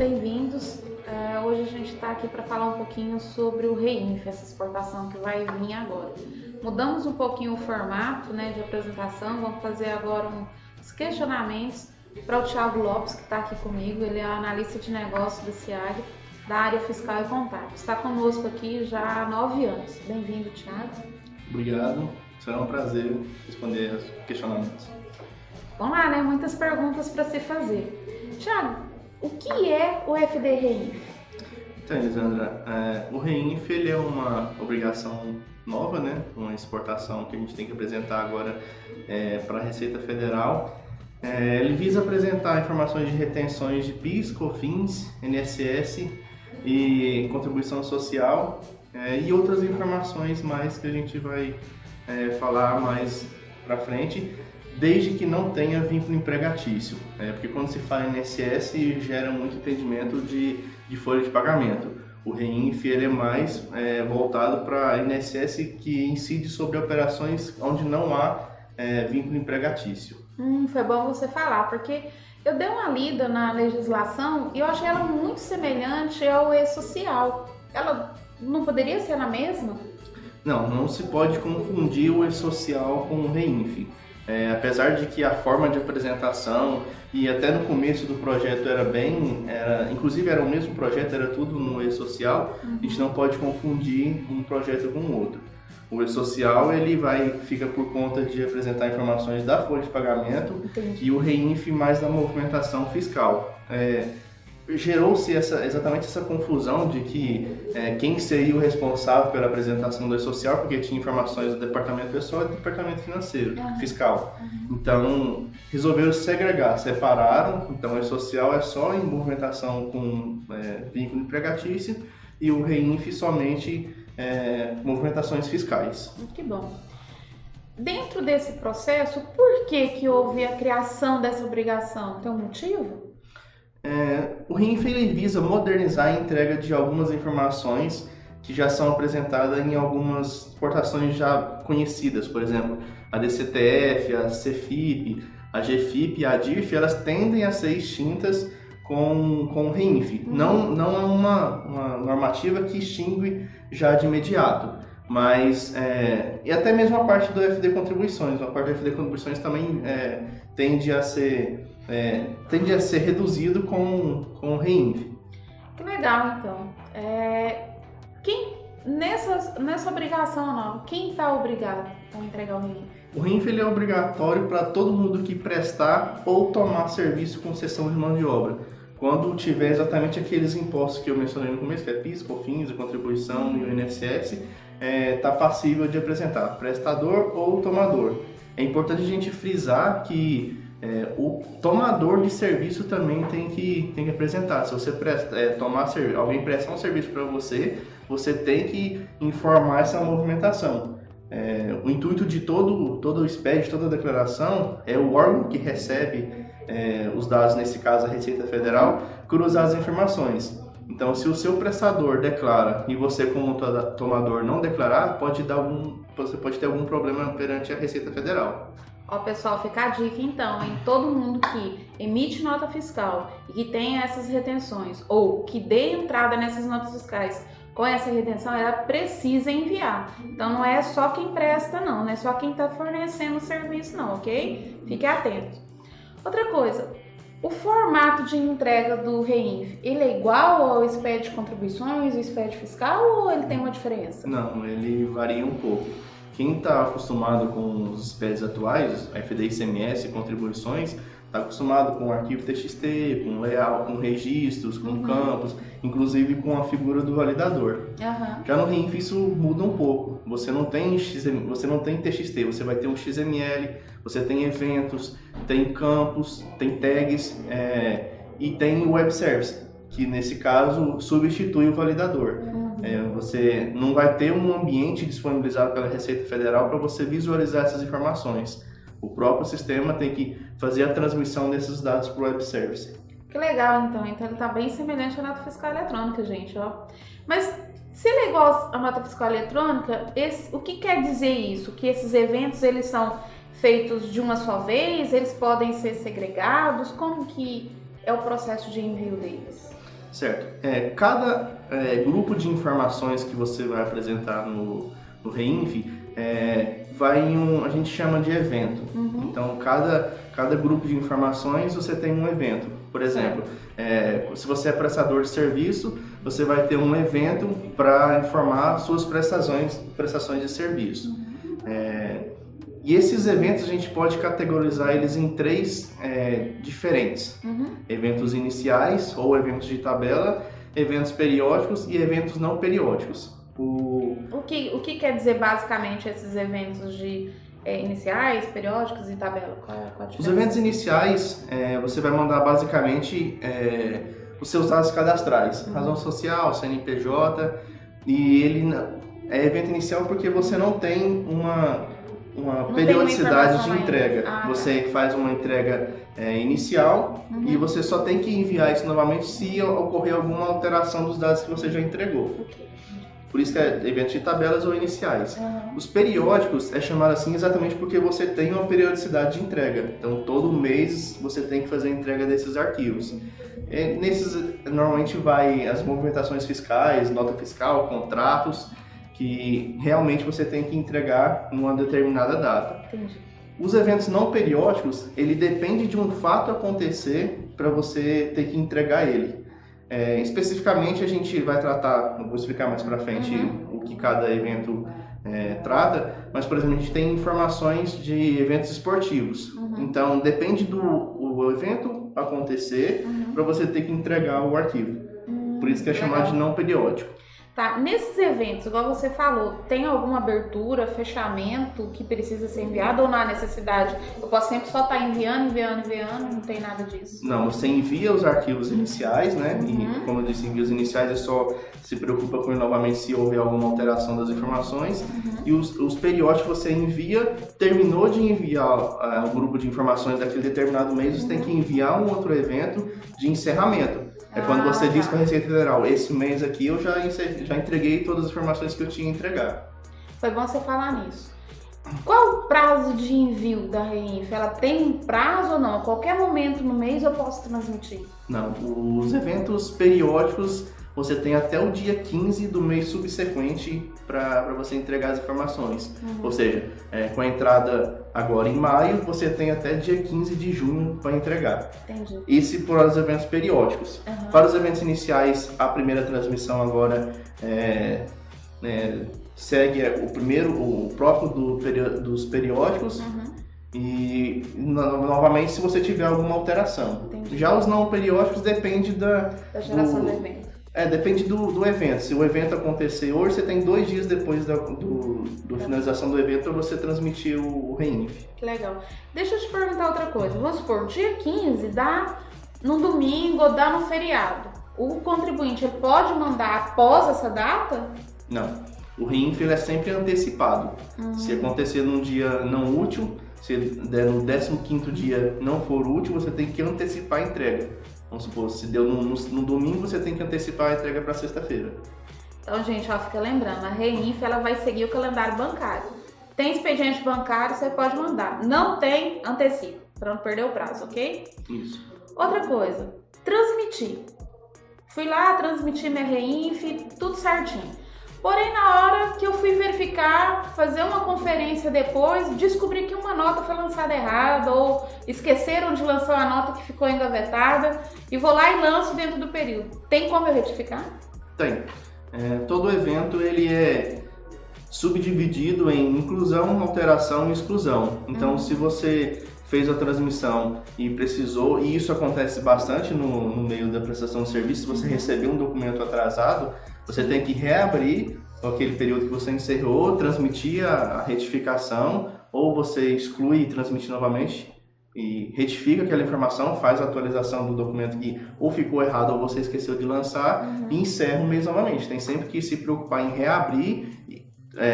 bem-vindos. Hoje a gente está aqui para falar um pouquinho sobre o REINF, essa exportação que vai vir agora. Mudamos um pouquinho o formato, de apresentação, vamos fazer agora uns questionamentos para o Thiago Lopes, que está aqui comigo. Ele é analista de negócios da SEAG, da área fiscal e contábil. Está conosco aqui já há 9 anos. Bem-vindo, Thiago. Obrigado, será um prazer responder os questionamentos. Vamos lá, muitas perguntas para se fazer. Thiago, o que é o FD REINF? Então, Elisandra, o REINF ele é uma obrigação nova, uma exportação que a gente tem que apresentar agora para a Receita Federal. Ele visa apresentar informações de retenções de PIS, COFINS, INSS e contribuição social e outras informações mais que a gente vai falar mais para frente, desde que não tenha vínculo empregatício, porque quando se fala em INSS gera muito entendimento de folha de pagamento. O REINF ele é mais voltado para INSS, que incide sobre operações onde não há vínculo empregatício. Foi bom você falar, porque eu dei uma lida na legislação e eu achei ela muito semelhante ao E-Social. Ela não poderia ser a mesma? Não se pode confundir o E-Social com o REINF. Apesar de que a forma de apresentação e até no começo do projeto inclusive era o mesmo projeto, era tudo no E-Social, a gente não pode confundir um projeto com o outro. O E-Social fica por conta de apresentar informações da folha de pagamento. Entendi. E o REINF mais da movimentação fiscal. Gerou-se exatamente essa confusão de que quem seria o responsável pela apresentação do E-Social, porque tinha informações do departamento pessoal e do departamento financeiro, fiscal. Então, resolveram segregar, separaram. Então, o E-Social é só em movimentação com vínculo empregatício e o REINF somente movimentações fiscais. Que bom. Dentro desse processo, por que houve a criação dessa obrigação? Tem um motivo? O REINF visa modernizar a entrega de algumas informações que já são apresentadas em algumas exportações já conhecidas. Por exemplo, a DCTF, a CFIP, a GFIP e a DIRF, elas tendem a ser extintas com o REINF. Não é uma normativa que extingue já de imediato, mas e até mesmo a parte do FD Contribuições. A parte do FD Contribuições também tende a ser reduzido com o REINF. Que legal, então. Nessa obrigação nova, quem está obrigado a entregar o REINF? O REINF é obrigatório para todo mundo que prestar ou tomar serviço com cessão de mão de obra. Quando tiver exatamente aqueles impostos que eu mencionei no começo, que é PIS, COFINS, a contribuição e o INSS, está passível de apresentar prestador ou tomador. É importante a gente frisar que o tomador de serviço também tem que apresentar. Se você alguém prestar um serviço para você, você tem que informar essa movimentação. O intuito de todo o SPED, toda a declaração, é o órgão que recebe os dados, nesse caso a Receita Federal, cruzar as informações. Então, se o seu prestador declara e você, como tomador, não declarar, você pode ter algum problema perante a Receita Federal. Pessoal, fica a dica então, todo mundo que emite nota fiscal e que tenha essas retenções ou que dê entrada nessas notas fiscais com essa retenção, ela precisa enviar. Então não é só quem presta não é só quem está fornecendo o serviço não, ok? Fique atento. Outra coisa, o formato de entrega do REINF, ele é igual ao SPED de contribuições, o SPED fiscal, ou ele tem uma diferença? Não, ele varia um pouco. Quem está acostumado com os SPEDs atuais, FD, ICMS e contribuições, está acostumado com arquivo TXT, com layout, com registros, com campos, inclusive com a figura do validador. Já no REINF isso muda um pouco. Você não tem TXT, você vai ter um XML, você tem eventos, tem campos, tem tags e tem web service, que nesse caso substitui o validador. Você não vai ter um ambiente disponibilizado pela Receita Federal para você visualizar essas informações. O próprio sistema tem que fazer a transmissão desses dados para o web service. Que legal, então ele está bem semelhante à nota fiscal eletrônica, gente. Mas se ele é igual à nota fiscal eletrônica, o que quer dizer isso? Que esses eventos eles são feitos de uma só vez? Eles podem ser segregados? Como que é o processo de envio deles? Certo. Cada grupo de informações que você vai apresentar no REINF vai a gente chama de evento. Uhum. Então, cada grupo de informações você tem um evento. Por exemplo, se você é prestador de serviço, você vai ter um evento para informar suas prestações de serviço. Uhum. E esses eventos a gente pode categorizar eles em 3 diferentes. Uhum. Eventos iniciais ou eventos de tabela, eventos periódicos e eventos não periódicos. O que quer dizer basicamente esses eventos de iniciais, periódicos e tabela? Qual a diferença? Os eventos iniciais, você vai mandar basicamente os seus dados cadastrais, razão social, CNPJ, e ele é evento inicial porque você não tem uma periodicidade de entrega. Você faz uma entrega inicial e você só tem que enviar isso novamente se ocorrer alguma alteração dos dados que você já entregou. Por isso que é eventos de tabelas ou iniciais. Os periódicos é chamado assim exatamente porque você tem uma periodicidade de entrega. Então, todo mês você tem que fazer a entrega desses arquivos. Nesses, normalmente vai as movimentações fiscais, nota fiscal, contratos, que realmente você tem que entregar numa determinada data. Entendi. Os eventos não periódicos, ele depende de um fato acontecer para você ter que entregar ele. Especificamente a gente vai tratar, vou explicar mais para frente o que cada evento trata, mas por exemplo a gente tem informações de eventos esportivos. Então depende do evento acontecer para você ter que entregar o arquivo. Por isso que é chamado de não periódico. Tá, nesses eventos, igual você falou, tem alguma abertura, fechamento que precisa ser enviado ou não há necessidade? Eu posso sempre só estar enviando, não tem nada disso? Não, você envia os arquivos iniciais, né? E como eu disse, envia os iniciais é só se preocupa com novamente se houver alguma alteração das informações. E os periódicos você envia, terminou de enviar um grupo de informações daquele determinado mês, você tem que enviar um outro evento de encerramento. Quando você diz para a Receita Federal, esse mês aqui eu já entreguei todas as informações que eu tinha que entregar. Foi bom você falar nisso. Qual o prazo de envio da REINF? Ela tem um prazo ou não? A qualquer momento no mês eu posso transmitir? Não, os eventos periódicos você tem até o dia 15 do mês subsequente para você entregar as informações. Ou seja, com a entrada agora em maio, você tem até dia 15 de junho para entregar. Entendi. Isso para os eventos periódicos. Para os eventos iniciais, a primeira transmissão agora segue o próprio dos periódicos. E novamente se você tiver alguma alteração. Entendi. Já os não periódicos depende da geração do evento. Depende do evento. Se o evento acontecer hoje, você tem 2 dias depois da finalização do evento para você transmitir o REINF. Que legal. Deixa eu te perguntar outra coisa. Vamos supor, dia 15 dá no domingo ou dá no feriado. O contribuinte pode mandar após essa data? Não. O REINF é sempre antecipado. Se acontecer num dia não útil, se der no 15º dia não for útil, você tem que antecipar a entrega. Vamos supor, se deu no domingo, você tem que antecipar a entrega para sexta-feira. Então, gente, fica lembrando, a REINF ela vai seguir o calendário bancário. Tem expediente bancário, você pode mandar. Não tem, antecipa, para não perder o prazo, ok? Isso. Outra coisa, transmitir. Fui lá, transmiti minha REINF, tudo certinho. Porém, na hora que eu fui verificar, fazer uma conferência depois, descobri que uma nota foi lançada errada ou esqueceram de lançar uma nota que ficou engavetada e vou lá e lanço dentro do período. Tem como eu retificar? Tem. Todo evento ele é subdividido em inclusão, alteração e exclusão. Então, se você fez a transmissão e precisou, e isso acontece bastante no meio da prestação de serviço, se você recebeu um documento atrasado, você tem que reabrir aquele período que você encerrou, transmitir a retificação, ou você exclui e transmite novamente e retifica aquela informação, faz a atualização do documento que ou ficou errado ou você esqueceu de lançar e encerra o mês novamente. Tem sempre que se preocupar em reabrir,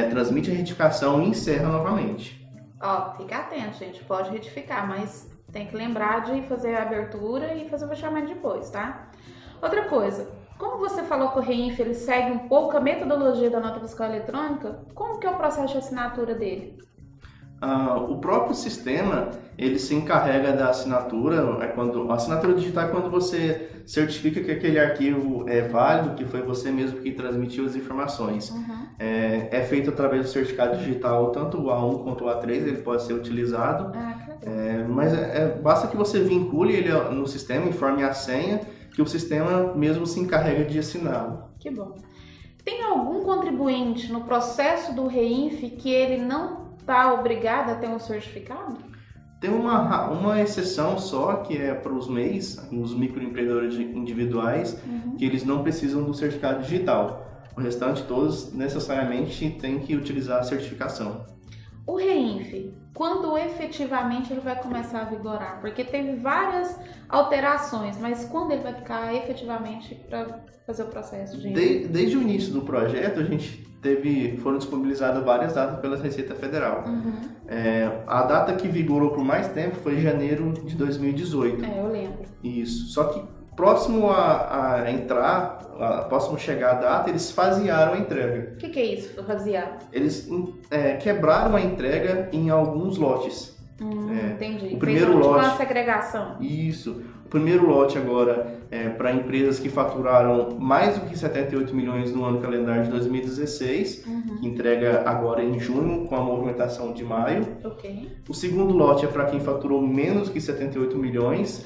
transmite a retificação e encerra novamente. Fica atento, gente. Pode retificar, mas tem que lembrar de fazer a abertura e fazer o fechamento depois, tá? Outra coisa. Como você falou que o REINF ele segue um pouco a metodologia da nota fiscal eletrônica, como que é o processo de assinatura dele? O próprio sistema, ele se encarrega da assinatura, a assinatura digital é quando você certifica que aquele arquivo é válido, que foi você mesmo que transmitiu as informações. É feito através do certificado digital, tanto o A1 quanto o A3, ele pode ser utilizado, mas basta que você vincule ele no sistema, informe a senha, que o sistema mesmo se encarrega de assiná-lo. Que bom. Tem algum contribuinte no processo do REINF que ele não está obrigado a ter um certificado? Tem uma exceção só, que é para os MEIs, os microempreendedores individuais, que eles não precisam do certificado digital. O restante, todos necessariamente têm que utilizar a certificação. O REINF, quando efetivamente ele vai começar a vigorar? Porque teve várias alterações, mas quando ele vai ficar efetivamente para fazer o processo de... Desde o início do projeto, foram disponibilizadas várias datas pela Receita Federal. A data que vigorou por mais tempo foi janeiro de 2018. Eu lembro. Isso. Só que próximo próximo chegar a data, eles fasearam a entrega. O que é isso, fasear? Eles quebraram a entrega em alguns lotes. Entendi. O primeiro lote, uma segregação. Isso. O primeiro lote agora é para empresas que faturaram mais do que 78 milhões no ano calendário de 2016, que entrega agora em junho com a movimentação de maio. O segundo lote é para quem faturou menos que 78 milhões,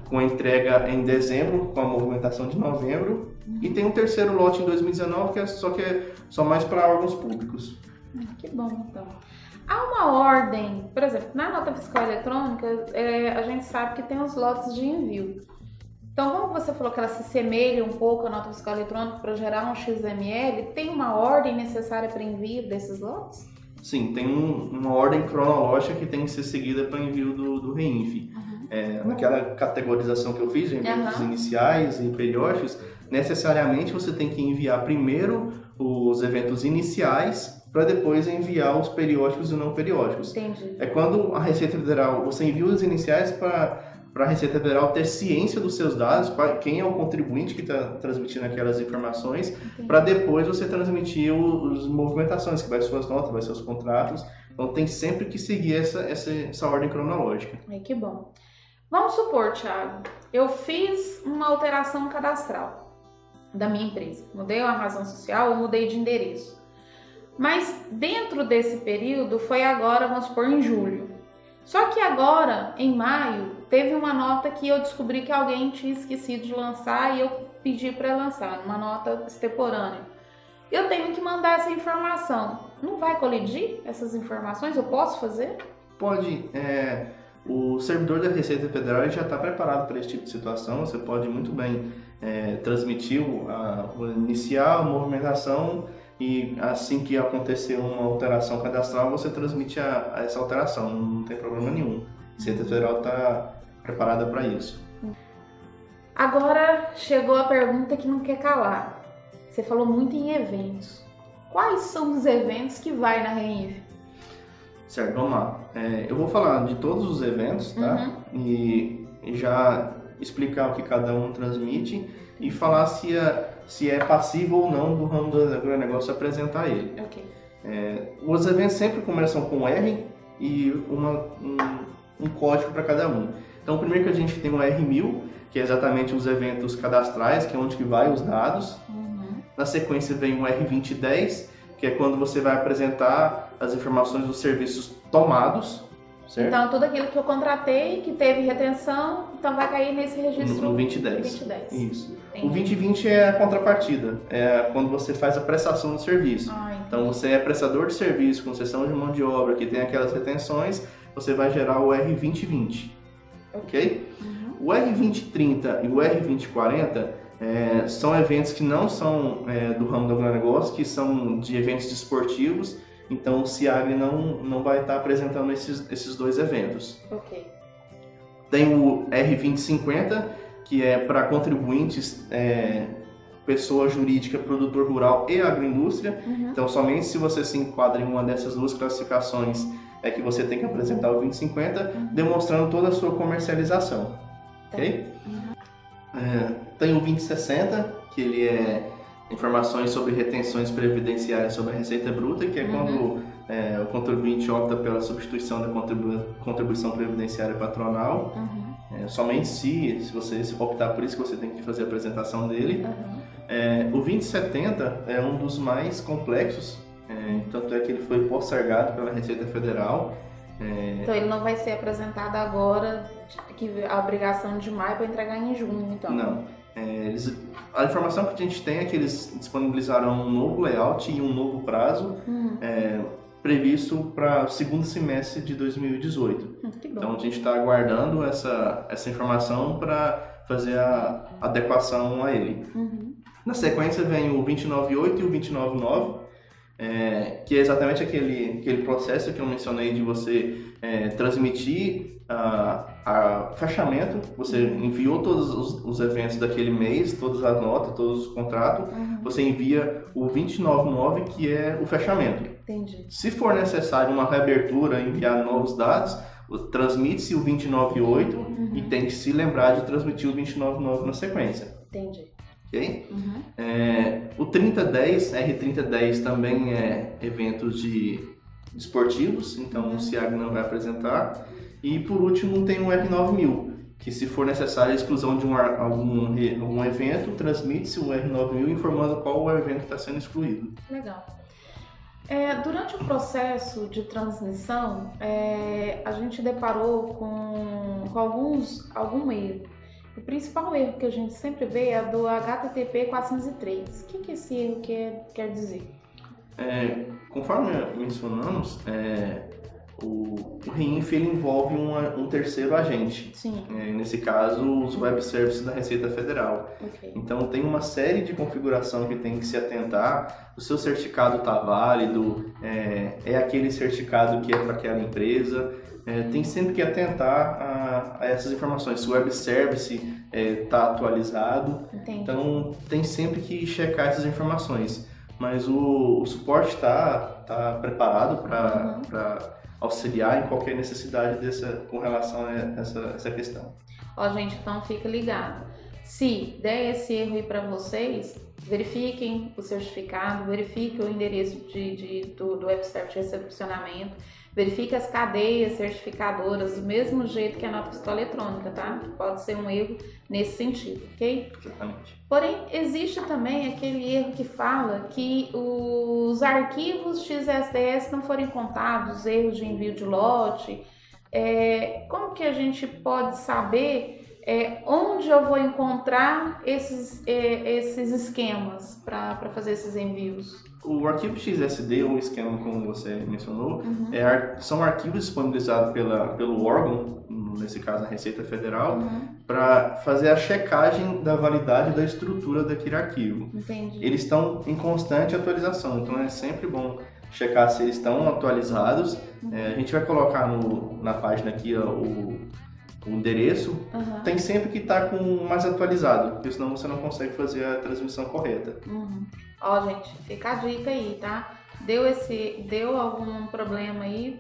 com a entrega em dezembro com a movimentação de novembro. E tem um terceiro lote em 2019 que é só mais para órgãos públicos. Que bom, então. Há uma ordem, por exemplo, na nota fiscal eletrônica, a gente sabe que tem os lotes de envio. Então, como você falou que ela se semelha um pouco à nota fiscal eletrônica para gerar um XML, tem uma ordem necessária para envio desses lotes? Sim, tem uma ordem cronológica que tem que ser seguida para envio do REINF. Naquela categorização que eu fiz, de eventos iniciais e periódicos, necessariamente você tem que enviar primeiro os eventos iniciais para depois enviar os periódicos e não periódicos. Entendi. É quando a Receita Federal, você envia os iniciais para a Receita Federal ter ciência dos seus dados, quem é o contribuinte que está transmitindo aquelas informações, para depois você transmitir as movimentações, que vai suas notas, vai seus contratos. Então tem sempre que seguir essa ordem cronológica. Que bom. Vamos supor, Thiago, eu fiz uma alteração cadastral da minha empresa. Mudei a razão social ou mudei de endereço. Mas dentro desse período foi agora, vamos supor, em julho. Só que agora, em maio, teve uma nota que eu descobri que alguém tinha esquecido de lançar e eu pedi para lançar, uma nota extemporânea. Eu tenho que mandar essa informação. Não vai colidir essas informações? Eu posso fazer? Pode. O servidor da Receita Federal já está preparado para esse tipo de situação. Você pode muito bem transmitir iniciar a movimentação e assim que acontecer uma alteração cadastral, você transmite essa alteração, não tem problema nenhum. A Receita Federal está preparada para isso. Agora chegou a pergunta que não quer calar. Você falou muito em eventos. Quais são os eventos que vai na REINF? Certo, vamos lá. Eu vou falar de todos os eventos, tá? E já explicar o que cada um transmite e falar se é passível ou não do ramo do agronegócio apresentar ele. Os eventos sempre começam com R e um código para cada um. Então, primeiro que a gente tem o R1000, que é exatamente os eventos cadastrais, que é onde que vai os dados. Na sequência vem o R2010, que é quando você vai apresentar as informações dos serviços tomados, certo? Então, tudo aquilo que eu contratei, que teve retenção, então vai cair nesse registro no 2010. 2010. Isso. Entendi. O 2020 é a contrapartida, é quando você faz a prestação do serviço. Então, você é prestador de serviço, concessão de mão de obra, que tem aquelas retenções, você vai gerar o R2020, ok? O R2030 e o R2040 são eventos que não são do ramo do agronegócio, que são de eventos desportivos, então o CIAGRE não vai estar apresentando esses dois eventos. Tem o R2050, que é para contribuintes, pessoa jurídica, produtor rural e agroindústria. Então somente se você se enquadra em uma dessas duas classificações é que você tem que apresentar o 2050, demonstrando toda a sua comercialização. Ok? Tem o 2060, que ele é informações sobre retenções previdenciárias sobre a receita bruta, que é quando o contribuinte opta pela substituição da contribuição previdenciária patronal. Somente se você optar por isso que você tem que fazer a apresentação dele. O 2070 é um dos mais complexos, tanto é que ele foi postergado pela Receita Federal. Então ele não vai ser apresentado agora, que a obrigação de maio para entregar em junho, então? Não. A informação que a gente tem é que eles disponibilizarão um novo layout e um novo prazo previsto para o segundo semestre de 2018. Então a gente está aguardando essa informação para fazer a adequação a ele. Na sequência vem o 298 e o 299, que é exatamente aquele processo que eu mencionei de você transmitir a fechamento. Você enviou todos os eventos daquele mês, todas as notas, todos os contratos, você envia o 299, que é o fechamento. Entendi. Se for necessário uma reabertura, enviar novos dados, transmite-se o 298 e tem que se lembrar de transmitir o 299 na sequência. Entendi. Okay? O 3010, R3010 também é eventos esportivos, então o CIAG não vai apresentar. E por último tem o R9000, que se for necessário a exclusão de algum evento, transmite-se o R9000 informando qual é o evento que está sendo excluído. Legal. Durante o processo de transmissão, a gente deparou com algum erro. O principal erro que a gente sempre vê é do HTTP 403. O que esse erro quer dizer? Conforme mencionamos, o REINF envolve um terceiro agente. Sim. Nesse caso, os web services da Receita Federal. Okay. Então, tem uma série de configuração que tem que se atentar. O seu certificado está válido, é aquele certificado que é para aquela empresa. Tem sempre que atentar a essas informações. Se o web service está atualizado. Entendi. Então, tem sempre que checar essas informações. Mas o suporte está preparado para auxiliar em qualquer necessidade com relação a essa questão. Gente, então fica ligado. Se der esse erro aí para vocês, verifiquem o certificado, verifiquem o endereço do web service de recepcionamento, verifique as cadeias certificadoras do mesmo jeito que a nota fiscal eletrônica, tá? Pode ser um erro nesse sentido, ok? Exatamente. Porém, existe também aquele erro que fala que os arquivos XSDS não forem contados, erros de envio de lote. Como que a gente pode saber onde eu vou encontrar esses esquemas para fazer esses envios? O arquivo XSD, ou esquema como você mencionou, são arquivos disponibilizados pelo órgão, nesse caso a Receita Federal, para fazer a checagem da validade da estrutura daquele arquivo. Entendi. Eles estão em constante atualização, então é sempre bom checar se eles estão atualizados. A gente vai colocar na página aqui o endereço, tem sempre que estar com o mais atualizado, porque senão você não consegue fazer a transmissão correta. Gente, fica a dica aí, tá? Deu algum problema aí,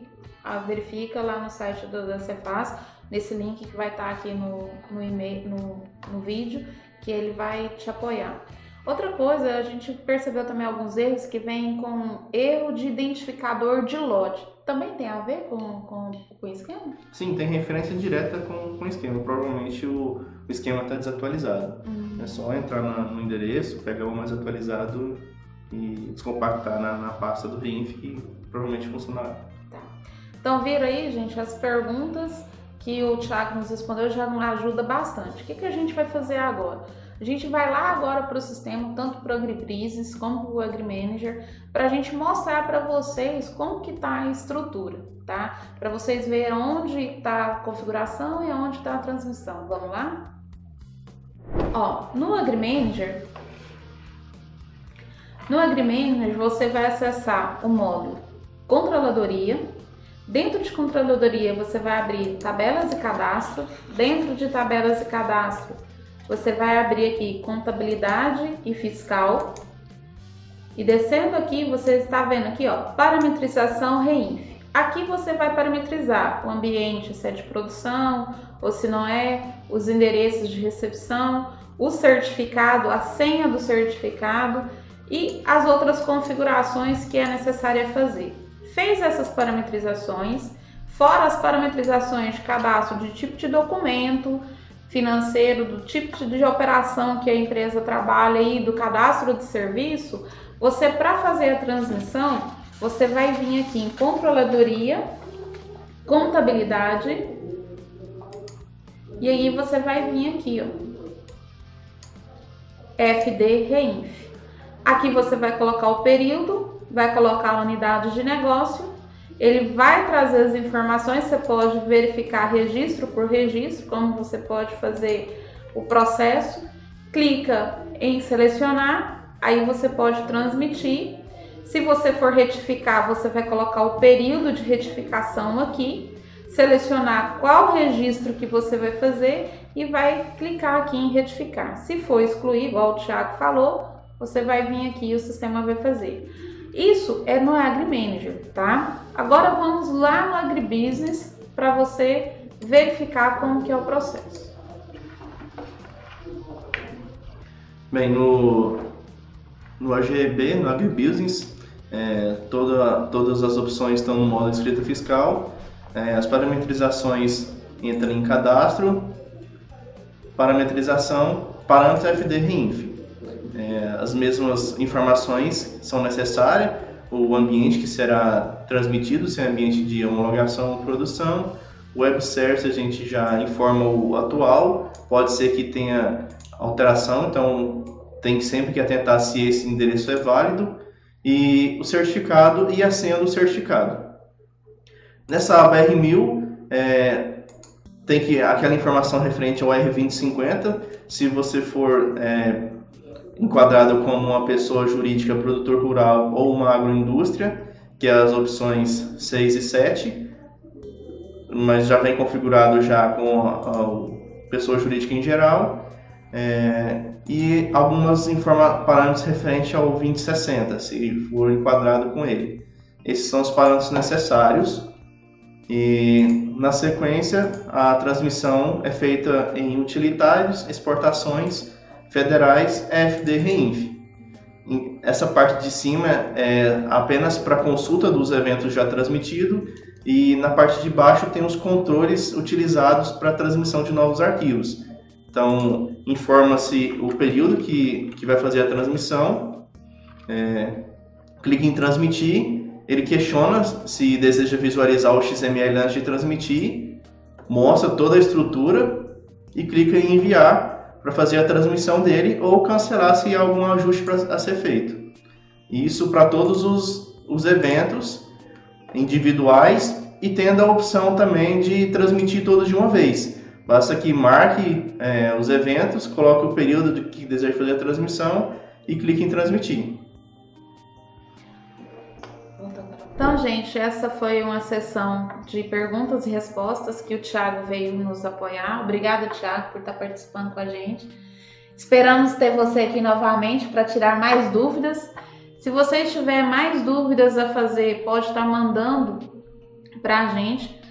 verifica lá no site da Cefaz, nesse link que vai estar aqui no e-mail, no vídeo, que ele vai te apoiar. Outra coisa, a gente percebeu também alguns erros que vêm com erro de identificador de lote. Também tem a ver com o esquema? Sim, tem referência direta com o esquema. Provavelmente o esquema está desatualizado. É só entrar no endereço, pegar o mais atualizado e descompactar na pasta do REINF, que provavelmente funcionará. Tá. Então viram aí, gente, as perguntas que o Thiago nos respondeu já nos ajuda bastante. O que a gente vai fazer agora? A gente vai lá agora para o sistema, tanto para o AgriBusiness como para o AgriManager, para a gente mostrar para vocês como que está a estrutura, tá? Para vocês verem onde está a configuração e onde está a transmissão. Vamos lá? No AgriManager você vai acessar o módulo Controladoria. Dentro de Controladoria você vai abrir Tabelas e Cadastro. Dentro de Tabelas e Cadastro você vai abrir aqui Contabilidade e Fiscal. E descendo aqui, você está vendo aqui, Parametrização REINF. Aqui você vai parametrizar o ambiente, se é de produção ou se não é, os endereços de recepção, o certificado, a senha do certificado e as outras configurações que é necessário fazer. fez essas parametrizações, fora as parametrizações de cadastro de tipo de documento financeiro, do tipo de operação que a empresa trabalha e do cadastro de serviço, você, para fazer a transmissão, você vai vir aqui em controladoria, contabilidade, e aí você vai vir aqui, ó, FD Reinf. Aqui você vai colocar o período, vai colocar a unidade de negócio, ele vai trazer as informações, você pode verificar registro por registro, como você pode fazer o processo, clica em selecionar, aí você pode transmitir. Se você for retificar, você vai colocar o período de retificação aqui, selecionar qual registro que você vai fazer e vai clicar aqui em retificar. Se for excluir, igual o Thiago falou, você vai vir aqui e o sistema vai fazer. Isso é no AgriManager, tá? Agora vamos lá no AgriBusiness para você verificar como que é o processo. Bem, no AGB, no AgriBusiness, todas as opções estão no modo escrita fiscal. As parametrizações entram em cadastro, parametrização, parâmetros FD Reinf. As mesmas informações são necessárias, o ambiente que será transmitido, se é ambiente de homologação ou produção, o web service a gente já informa o atual, pode ser que tenha alteração, então tem sempre que atentar se esse endereço é válido, e o certificado e a senha do certificado. Nessa aba R1000, tem aquela informação referente ao R2050, se você for enquadrado como uma pessoa jurídica, produtor rural ou uma agroindústria, que é as opções 6 e 7, mas já vem configurado já com a pessoa jurídica em geral, e algumas parâmetros referentes ao 2060, se for enquadrado com ele. Esses são os parâmetros necessários, e na sequência a transmissão é feita em utilitários, exportações, federais, FD Reinf. Essa parte de cima é apenas para consulta dos eventos já transmitidos, e na parte de baixo tem os controles utilizados para a transmissão de novos arquivos. Então, informa-se o período que vai fazer a transmissão, clica em transmitir, ele questiona se deseja visualizar o XML antes de transmitir, mostra toda a estrutura e clica em enviar para fazer a transmissão dele ou cancelar se há algum ajuste a ser feito. Isso para todos os eventos individuais, e tendo a opção também de transmitir todos de uma vez. Basta que marque os eventos, coloque o período de que deseja fazer a transmissão e clique em transmitir. Então, gente, essa foi uma sessão de perguntas e respostas que o Thiago veio nos apoiar. Obrigada, Thiago, por estar participando com a gente. Esperamos ter você aqui novamente para tirar mais dúvidas. Se você tiver mais dúvidas a fazer, pode estar mandando para a gente.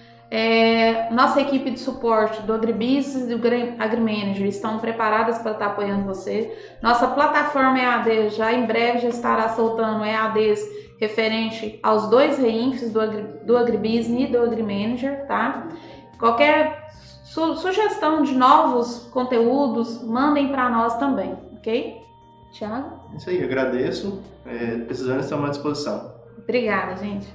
Nossa equipe de suporte do AgriBusiness e do AgriManager estão preparadas para estar apoiando você. Nossa plataforma EAD já em breve já estará soltando EADs referente aos dois Reinfs do AgriBusiness e do AgriManager, tá? Qualquer sugestão de novos conteúdos, mandem para nós também, ok? Thiago? Isso aí, agradeço. Precisando, estamos à disposição. Obrigada, gente.